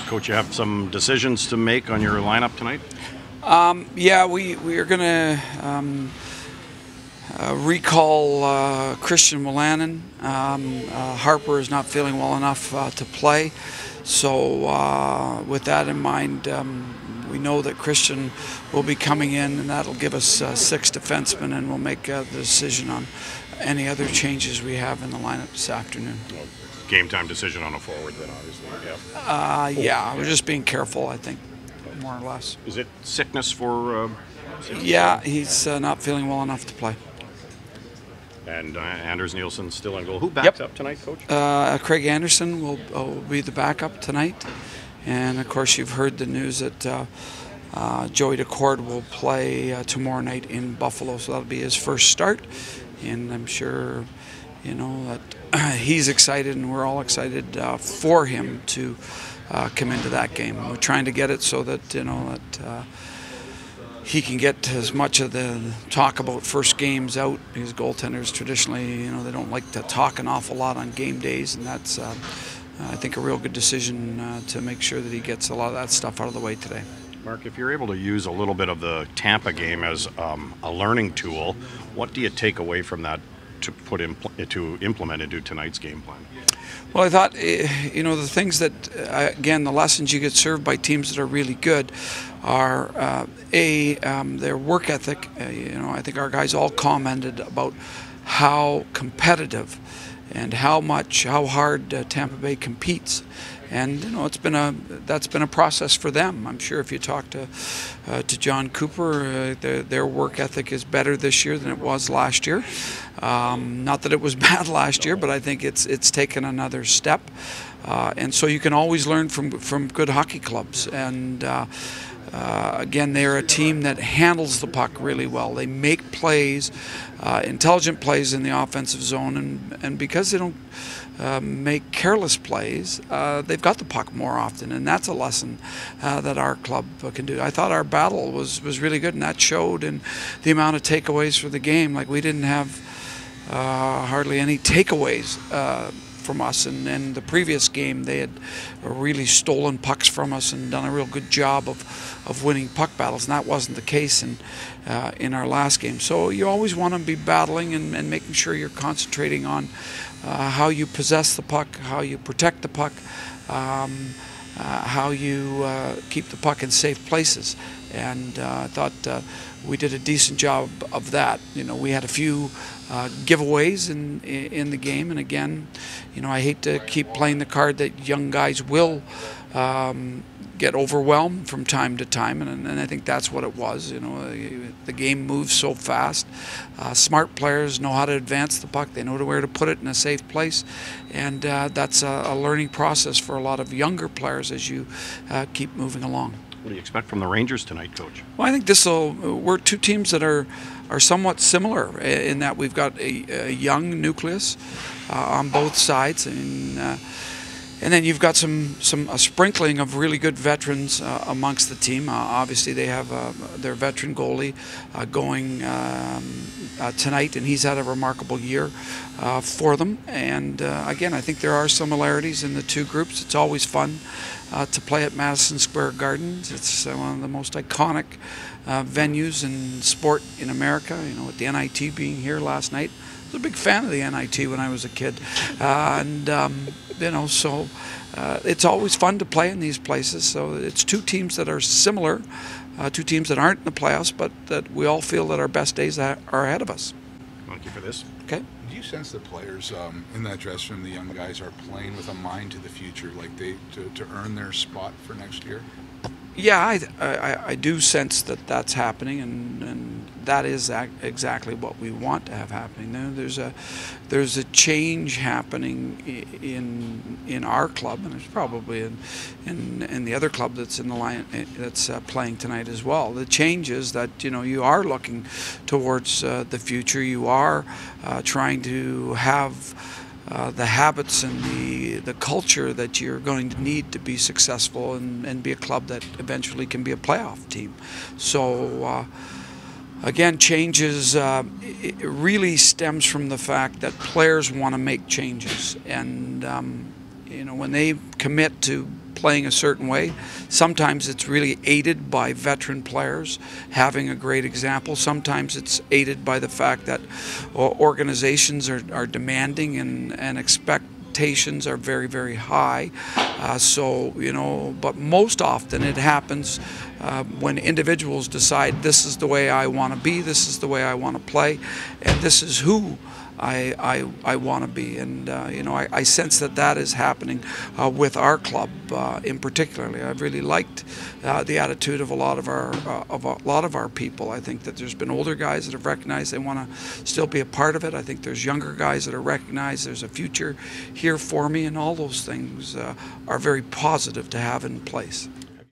Coach, you have some decisions to make on your lineup tonight? Yeah, we are going to recall Christian Wolanin. Harper is not feeling well enough to play. So with that in mind, we know that Christian will be coming in, and that'll give us 6 defensemen, and we'll make the decision on any other changes we have in the lineup this afternoon. Well, game time decision on a forward then, obviously. Yeah, we're just being careful, I think, more or less. Is it sickness for... Yeah, he's not feeling well enough to play. And Anders Nielsen still in goal. Who backs up tonight, Coach? Craig Anderson will be the backup tonight. And, of course, you've heard the news that Joey Decord will play tomorrow night in Buffalo, so that'll be his first start. And I'm sure, you know, that he's excited, and we're all excited for him to come into that game. We're trying to get it so that, you know, that he can get as much of the talk about first games out, because goaltenders traditionally, you know, they don't like to talk an awful lot on game days, and that's, I think, a real good decision to make sure that he gets a lot of that stuff out of the way today. Mark, if you're able to use a little bit of the Tampa game as a learning tool, what do you take away from that to implement into tonight's game plan? Well, I thought, you know, the things that, again, the lessons you get served by teams that are really good are, their work ethic. You know, I think our guys all commented about how competitive and how hard Tampa Bay competes. And, you know, that's been a process for them. I'm sure if you talk to John Cooper, their work ethic is better this year than it was last year. Not that it was bad last year, but I think it's taken another step. And so you can always learn from good hockey clubs. And again, they're a team that handles the puck really well. They make plays, intelligent plays in the offensive zone, and because they don't make careless plays, they've got the puck more often, and that's a lesson that our club can do. I thought our battle was really good, and that showed in the amount of takeaways for the game. Like, we didn't have hardly any takeaways from us, and in the previous game they had really stolen pucks from us and done a real good job of winning puck battles, and that wasn't the case in our last game. So you always want to be battling and making sure you're concentrating on how you possess the puck, how you protect the puck, how you keep the puck in safe places. And I thought we did a decent job of that. You know, we had a few giveaways in the game, and again, you know, I hate to keep playing the card that young guys will get overwhelmed from time to time, and I think that's what it was. You know, the game moves so fast. Smart players know how to advance the puck. They know where to put it in a safe place, and that's a learning process for a lot of younger players as you keep moving along. What do you expect from the Rangers tonight, Coach? Well, I think we're two teams that are somewhat similar in that we've got a young nucleus on both sides, and then you've got a sprinkling of really good veterans amongst the team. Obviously, they have their veteran goalie going tonight, and he's had a remarkable year for them. And again, I think there are similarities in the two groups. It's always fun to play at Madison Square Garden. It's one of the most iconic venues in sport in America. You know, with the NIT being here last night, I was a big fan of the NIT when I was a kid, you know, so it's always fun to play in these places. So it's two teams that are similar, two teams that aren't in the playoffs, but that we all feel that our best days are ahead of us. Thank you for this. Okay. Do you sense the players in that dressing room, the young guys, are playing with a mind to the future, like to earn their spot for next year? Yeah, I do sense that that's happening, and that is exactly what we want to have happening. There's a change happening in our club, and there's probably in the other club that's in the line that's playing tonight as well. The change is that, you know, you are looking towards the future. You are trying to have the habits and the culture that you're going to need to be successful and be a club that eventually can be a playoff team. So again, changes, it really stems from the fact that players want to make changes, and you know, when they commit to playing a certain way. Sometimes it's really aided by veteran players having a great example. Sometimes it's aided by the fact that organizations are demanding and expectations are very, very high. So, you know, but most often it happens when individuals decide this is the way I want to be, this is the way I want to play, and this is who I want to be. And you know, I sense that is happening with our club in particularly. I've really liked the attitude of a lot of our people. I think that there's been older guys that have recognized they want to still be a part of it. I think there's younger guys that are recognized there's a future here for me, and all those things are very positive to have in place.